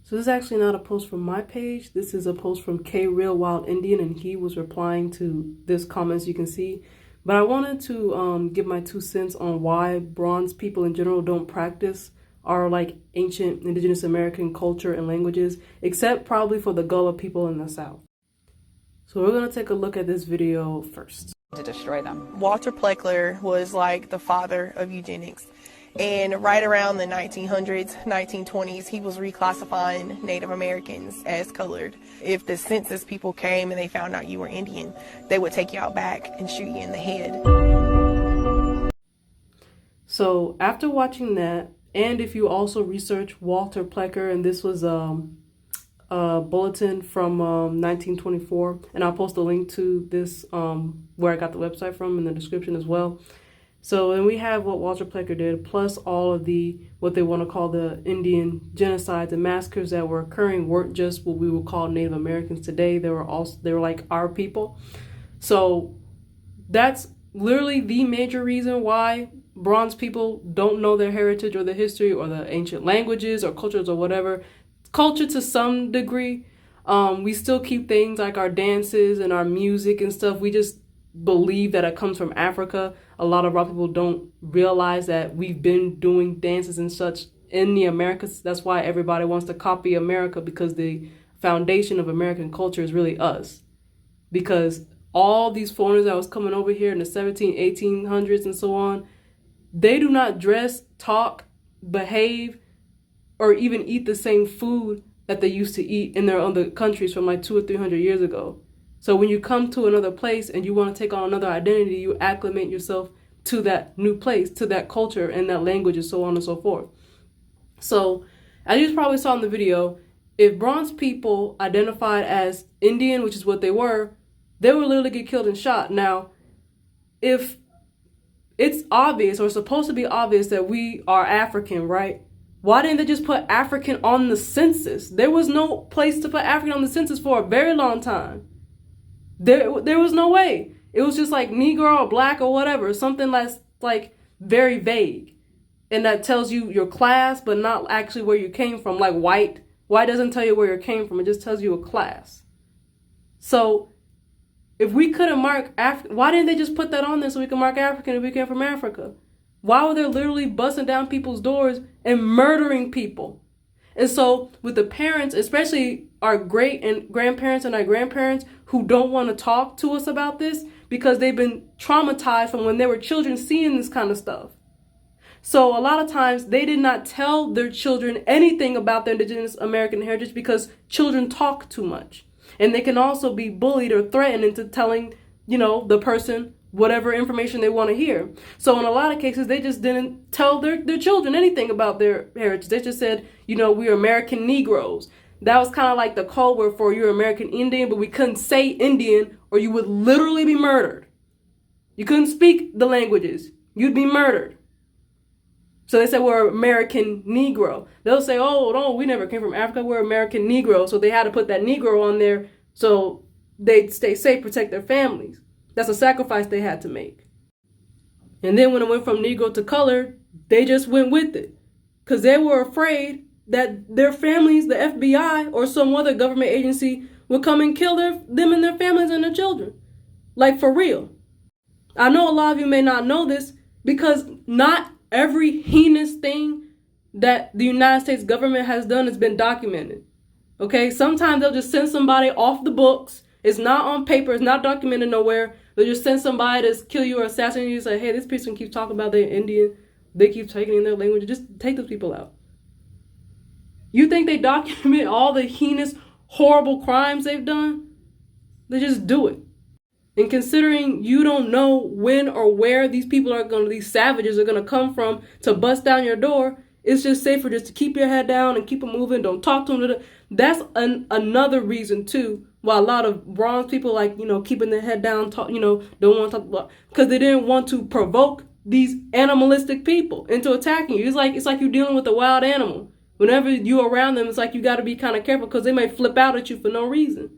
So this is actually not a post from my page. This is a post from K Real Wild Indian, and he was replying to this comment, as you can see. But I wanted to give my 2 cents on why bronze people in general don't practice our like ancient indigenous American culture and languages, except probably for the Gullah people in the South. So we're gonna take a look at this video first. To destroy them. Walter Pleckler was like the father of eugenics. And right around the 1900s, 1920s, he was reclassifying Native Americans as colored. If the census people came and they found out you were Indian, they would take you out back and shoot you in the head. So after watching that, and if you also research Walter Plecker, and this was a bulletin from 1924, and I'll post a link to this where I got the website from in the description as well. So then we have what Walter Plecker did, plus all of the what they want to call the Indian genocides and massacres that were occurring weren't just what we would call Native Americans today. They were like our people. So that's literally the major reason why bronze people don't know their heritage or their history or the ancient languages or cultures or whatever. Culture to some degree. We still keep things like our dances and our music and stuff. We just believe that it comes from Africa. A lot of our people don't realize that we've been doing dances and such in the Americas. That's why everybody wants to copy America, because the foundation of American culture is really us. Because all these foreigners that was coming over here in the 1800s and so on, they do not dress, talk, behave, or even eat the same food that they used to eat in their other countries from like 200 or 300 years ago. So when you come to another place and you want to take on another identity, you acclimate yourself to that new place, to that culture and that language and so on and so forth. So as you probably saw in the video, if bronze people identified as Indian, which is what they would literally get killed and shot. Now, if it's obvious or supposed to be obvious that we are African, right? Why didn't they just put African on the census? There was no place to put African on the census for a very long time. There was no way. It was just like Negro or Black or whatever, something that's like very vague. And that tells you your class, but not actually where you came from. Like white. White doesn't tell you where you came from. It just tells you a class. So if we couldn't mark African, why didn't they just put that on there so we can mark African if we came from Africa? Why were they literally busting down people's doors and murdering people? And so with the parents, especially our great and grandparents and our grandparents who don't want to talk to us about this because they've been traumatized from when they were children seeing this kind of stuff. So a lot of times they did not tell their children anything about their indigenous American heritage because children talk too much. And they can also be bullied or threatened into telling, the person whatever information they want to hear. So in a lot of cases, they just didn't tell their children anything about their heritage. They just said, we're American Negroes. That was kind of like the code word for you're American Indian, but we couldn't say Indian or you would literally be murdered. You couldn't speak the languages. You'd be murdered. So they said we're American Negro. They'll say, oh, no, we never came from Africa. We're American Negro. So they had to put that Negro on there so they'd stay safe, protect their families. That's a sacrifice they had to make. And then when it went from Negro to color, they just went with it. Because they were afraid that their families, the FBI or some other government agency, would come and kill them and their families and their children. Like for real. I know a lot of you may not know this because not every heinous thing that the United States government has done has been documented. Okay? Sometimes they'll just send somebody off the books. It's not on paper. It's not documented nowhere. They'll just send somebody to kill you or assassinate you. Say, hey, this person keeps talking about they're Indian. They keep taking in their language. Just take those people out. You think they document all the heinous, horrible crimes they've done? They just do it. And considering you don't know when or where these savages are going to come from to bust down your door, it's just safer just to keep your head down and keep it moving. Don't talk to them. That's another reason, too, why a lot of bronze people keeping their head down, don't want to talk about, because they didn't want to provoke these animalistic people into attacking you. It's like you're dealing with a wild animal. Whenever you're around them, it's like you got to be kind of careful because they may flip out at you for no reason.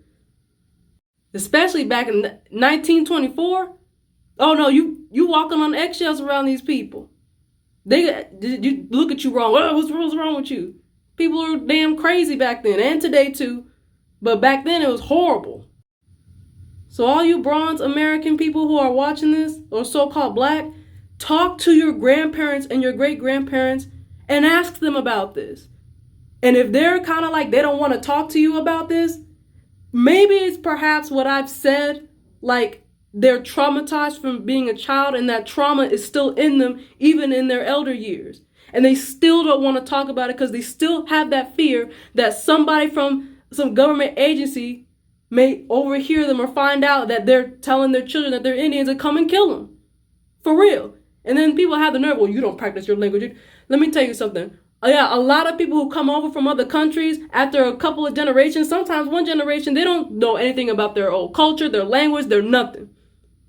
Especially back in 1924. Oh no, you walking on eggshells around these people. You look at you wrong. Oh, what's wrong with you? People were damn crazy back then, and today too. But back then it was horrible. So all you bronze American people who are watching this, or so-called black, talk to your grandparents and your great-grandparents and ask them about this. And if they're kind of like they don't want to talk to you about this, maybe it's perhaps what I've said, like they're traumatized from being a child and that trauma is still in them even in their elder years. And they still don't want to talk about it because they still have that fear that somebody from some government agency may overhear them or find out that they're telling their children that they're Indians and come and kill them. For real. And then people have the nerve, well, you don't practice your language. Let me tell you something. Yeah, a lot of people who come over from other countries after a couple of generations, sometimes one generation, they don't know anything about their old culture, their language, they're nothing.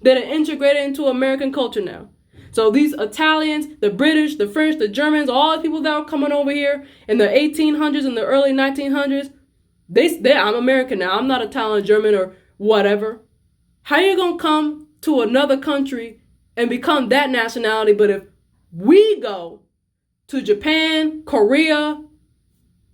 They're integrated into American culture now. So these Italians, the British, the French, the Germans, all the people that were coming over here in the 1800s and the early 1900s, I'm American now. I'm not Italian, German, or whatever. How are you going to come to another country and become that nationality? But if we go to Japan, Korea,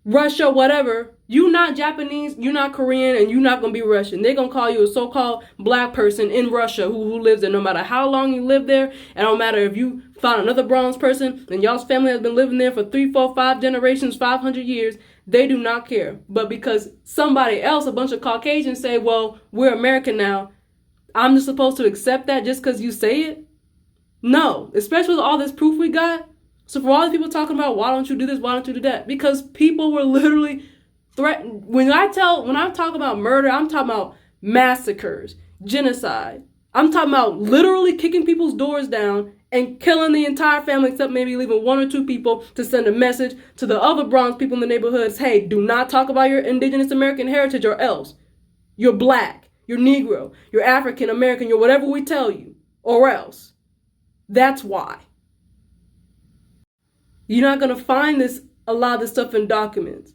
Russia, whatever, you're not Japanese, you're not Korean, and you're not going to be Russian. They're going to call you a so-called black person in Russia who lives there, no matter how long you live there. And no matter if you found another bronze person and y'all's family has been living there for 3, 4, 5 generations, 500 years, they do not care. But because somebody else, a bunch of Caucasians say, well, we're American now, I'm just supposed to accept that just because you say it? No, especially with all this proof we got. So for all the people talking about, why don't you do this, why don't you do that? Because people were literally threatened. When I talk about murder, I'm talking about massacres, genocide. I'm talking about literally kicking people's doors down and killing the entire family except maybe leaving 1 or 2 people to send a message to the other bronze people in the neighborhoods. Hey, do not talk about your indigenous American heritage or else. You're black, you're Negro, you're African American, you're whatever we tell you, or else. That's why. You're not going to find a lot of this stuff in documents.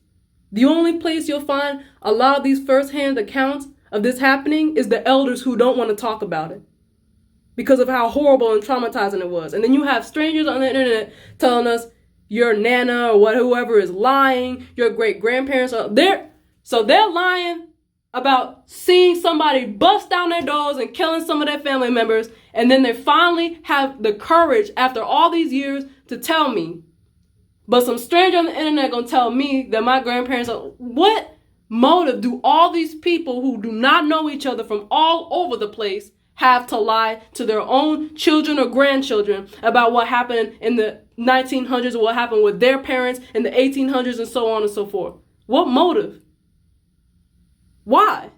The only place you'll find a lot of these firsthand accounts of this happening is the elders who don't want to talk about it because of how horrible and traumatizing it was. And then you have strangers on the internet telling us your nana or whoever is lying, your great-grandparents are there. So they're lying about seeing somebody bust down their doors and killing some of their family members. And then they finally have the courage after all these years to tell me. But some stranger on the internet gonna tell me that my grandparents are... What motive do all these people who do not know each other from all over the place have to lie to their own children or grandchildren about what happened in the 1900s or what happened with their parents in the 1800s and so on and so forth? What motive? Why?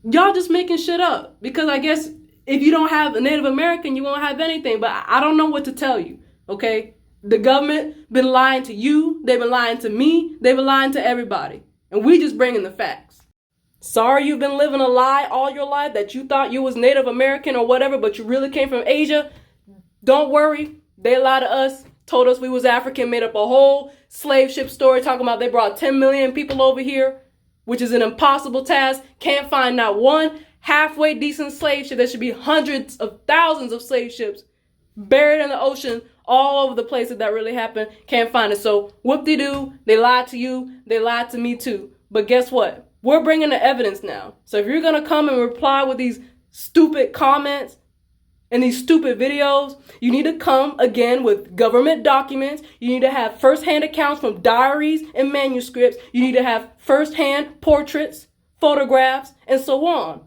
Y'all just making shit up because I guess if you don't have a Native American, you won't have anything. But I don't know what to tell you, okay? The government been lying to you. They've been lying to me. They've been lying to everybody. And we just bringing the facts. Sorry you've been living a lie all your life that you thought you was Native American or whatever, but you really came from Asia. Don't worry. They lied to us, told us we was African, made up a whole slave ship story talking about they brought 10 million people over here, which is an impossible task. Can't find not one halfway decent slave ship. There should be hundreds of thousands of slave ships buried in the ocean all over the places that really happened. Can't find it. So whoop-de-doo, they lied to you. They lied to me too. But guess what? We're bringing the evidence now. So if you're going to come and reply with these stupid comments and these stupid videos, you need to come again with government documents. You need to have firsthand accounts from diaries and manuscripts. You need to have firsthand portraits, photographs, and so on.